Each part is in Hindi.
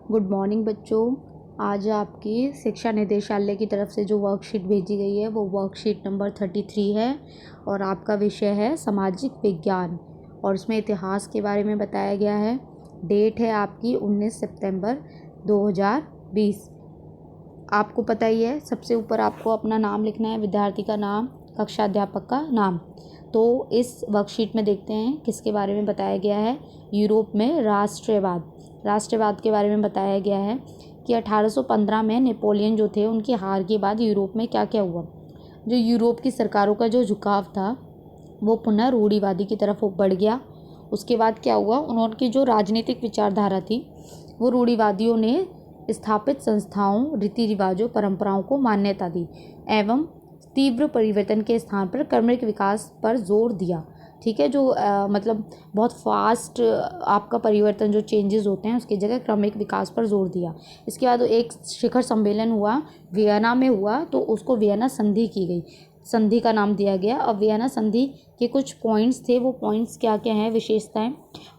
गुड मॉर्निंग बच्चों। आज आपकी शिक्षा निदेशालय की तरफ से जो वर्कशीट भेजी गई है वो वर्कशीट नंबर 33 है और आपका विषय है सामाजिक विज्ञान और उसमें इतिहास के बारे में बताया गया है। डेट है आपकी 19 सितंबर 2020। आपको पता ही है, सबसे ऊपर आपको अपना नाम लिखना है, विद्यार्थी का नाम, कक्षा अध्यापक का नाम। तो इस वर्कशीट में देखते हैं किसके बारे में बताया गया है। यूरोप में राष्ट्रवाद के बारे में बताया गया है कि 1815 में नेपोलियन जो थे उनकी हार के बाद यूरोप में क्या क्या हुआ। जो यूरोप की सरकारों का जो झुकाव था वो पुनः रूढ़िवादी की तरफ बढ़ गया। उसके बाद क्या हुआ, उनकी जो राजनीतिक विचारधारा थी वो रूढ़िवादियों ने स्थापित संस्थाओं, रीति रिवाजों, परंपराओं को मान्यता दी एवं तीव्र परिवर्तन के स्थान पर क्रमिक विकास पर जोर दिया। ठीक है, जो मतलब बहुत फास्ट आपका परिवर्तन, जो चेंजेस होते हैं उसकी जगह क्रमिक विकास पर जोर दिया। इसके बाद एक शिखर सम्मेलन हुआ, वियना में हुआ, तो उसको वियना संधि की गई, संधि का नाम दिया गया। और वियना संधि के कुछ पॉइंट्स थे, वो पॉइंट्स क्या क्या हैं, विशेषताएं।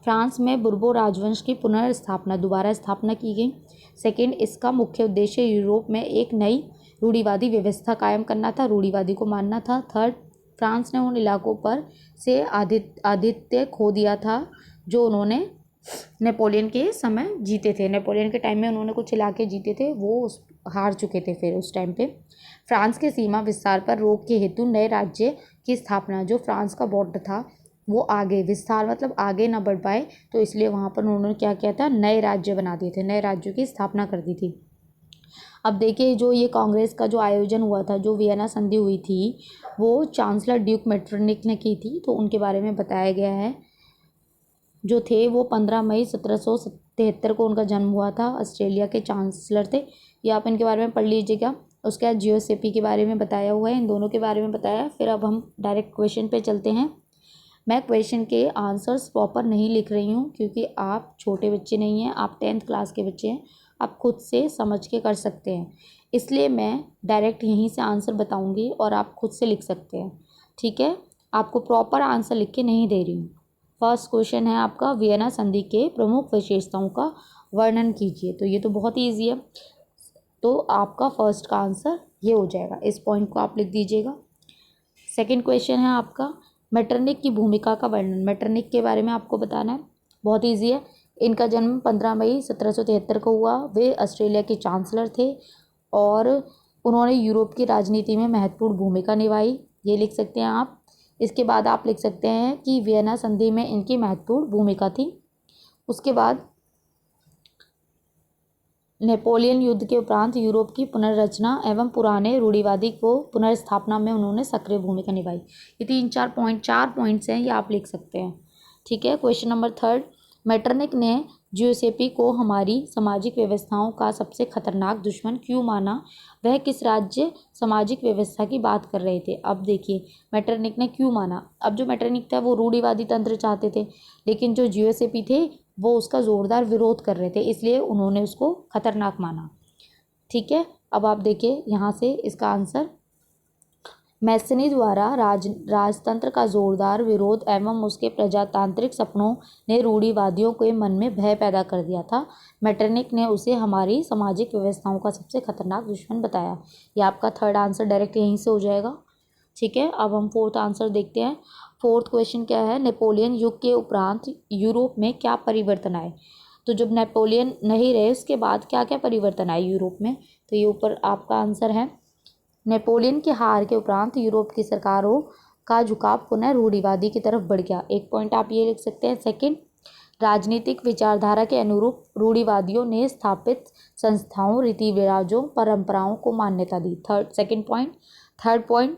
फ्रांस में बुर्बो राजवंश की पुनर्स्थापना, दोबारा स्थापना की गई। सेकेंड, इसका मुख्य उद्देश्य यूरोप में एक नई रूढ़िवादी व्यवस्था कायम करना था, रूढ़िवादी को मानना था। थर्ड, फ्रांस ने उन इलाकों पर से आधिपत्य खो दिया था जो उन्होंने नेपोलियन के समय जीते थे। नेपोलियन के टाइम में उन्होंने कुछ इलाके जीते थे, वो हार चुके थे फिर उस टाइम पे। फ्रांस के सीमा विस्तार पर रोक के हेतु नए राज्य की स्थापना, जो फ्रांस का बॉर्डर था वो आगे विस्तार मतलब आगे ना बढ़ पाए, तो इसलिए वहाँ पर उन्होंने क्या किया था, नए राज्य बना दिए थे, नए राज्यों की स्थापना कर दी थी। अब देखिए, जो ये कांग्रेस का जो आयोजन हुआ था, जो वियना संधि हुई थी, वो चांसलर ड्यूक मेटरनिक ने की थी, तो उनके बारे में बताया गया है। जो थे वो 15 मई 1773 को उनका जन्म हुआ था, ऑस्ट्रेलिया के चांसलर थे। ये आप इनके बारे में पढ़ लीजिएगा। उसके बाद जियोसेपी के बारे में बताया हुआ है, इन दोनों के बारे में बताया। फिर अब हम डायरेक्ट क्वेश्चन पे चलते हैं। मैं क्वेश्चन के आंसर्स प्रॉपर नहीं लिख रही हूँ क्योंकि आप छोटे बच्चे नहीं हैं, आप 10th क्लास के बच्चे हैं, आप खुद से समझ के कर सकते हैं, इसलिए मैं डायरेक्ट यहीं से आंसर बताऊंगी और आप खुद से लिख सकते हैं। ठीक है, आपको प्रॉपर आंसर लिख के नहीं दे रही हूँ। फर्स्ट क्वेश्चन है आपका, वियना संधि के प्रमुख विशेषताओं का वर्णन कीजिए। तो ये तो बहुत ही ईजी है, तो आपका फर्स्ट का आंसर ये हो जाएगा, इस पॉइंट को आप लिख दीजिएगा। सेकेंड क्वेश्चन है आपका, मेटरनिक की भूमिका का वर्णन। मेटरनिक के बारे में आपको बताना है, बहुत ईजी है। इनका जन्म 15 मई 1773 को हुआ। वे ऑस्ट्रेलिया के चांसलर थे और उन्होंने यूरोप की राजनीति में महत्वपूर्ण भूमिका निभाई, ये लिख सकते हैं आप। इसके बाद आप लिख सकते हैं कि वियना संधि में इनकी महत्वपूर्ण भूमिका थी। उसके बाद नेपोलियन युद्ध के उपरांत यूरोप की पुनर्रचना एवं पुराने रूढ़िवादी को पुनर्स्थापना में उन्होंने सक्रिय भूमिका निभाई। ये 4 पॉइंट्स हैं, ये आप लिख सकते हैं। ठीक है, क्वेश्चन नंबर थर्ड, मेटरनिक ने जियोसेपी को हमारी सामाजिक व्यवस्थाओं का सबसे खतरनाक दुश्मन क्यों माना? वह किस राज्य सामाजिक व्यवस्था की बात कर रहे थे? अब देखिए, मेटरनिक ने क्यों माना। अब जो मेटरनिक था वो रूढ़िवादी तंत्र चाहते थे, लेकिन जो जियोसेपी थे वो उसका ज़ोरदार विरोध कर रहे थे, इसलिए उन्होंने उसको खतरनाक माना। ठीक है, अब आप देखिए यहाँ से इसका आंसर, मैसनी द्वारा राजतंत्र का जोरदार विरोध एवं उसके प्रजातांत्रिक सपनों ने रूढ़िवादियों के मन में भय पैदा कर दिया था। मेटरनिक ने उसे हमारी सामाजिक व्यवस्थाओं का सबसे खतरनाक दुश्मन बताया। यह आपका थर्ड आंसर डायरेक्ट यहीं से हो जाएगा। ठीक है, अब हम फोर्थ आंसर देखते हैं। फोर्थ क्वेश्चन क्या है, नेपोलियन युग के उपरांत यूरोप में क्या परिवर्तन आए? तो जब नेपोलियन नहीं रहे उसके बाद क्या क्या परिवर्तन आए यूरोप में? तो ये ऊपर आपका आंसर है। नेपोलियन की हार के उपरांत यूरोप की सरकारों का झुकाव पुनः रूढ़िवादी की तरफ बढ़ गया, एक पॉइंट आप ये लिख सकते हैं। सेकंड, राजनीतिक विचारधारा के अनुरूप रूढ़िवादियों ने स्थापित संस्थाओं, रीति रिवाजों, परंपराओं को मान्यता दी। थर्ड पॉइंट,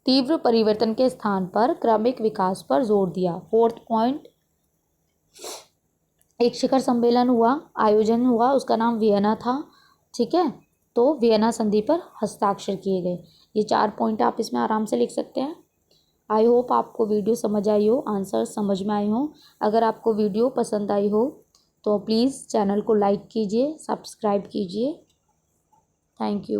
तीव्र परिवर्तन के स्थान पर क्रमिक विकास पर जोर दिया। फोर्थ पॉइंट, एक शिखर सम्मेलन हुआ, आयोजन हुआ, उसका नाम वियना था। ठीक है, तो वियना संधि पर हस्ताक्षर किए गए। ये 4 पॉइंट आप इसमें आराम से लिख सकते हैं। आई होप आपको वीडियो समझ आई हो, आंसर समझ में आए हो। अगर आपको वीडियो पसंद आई हो तो प्लीज़ चैनल को लाइक कीजिए, सब्सक्राइब कीजिए। Thank you.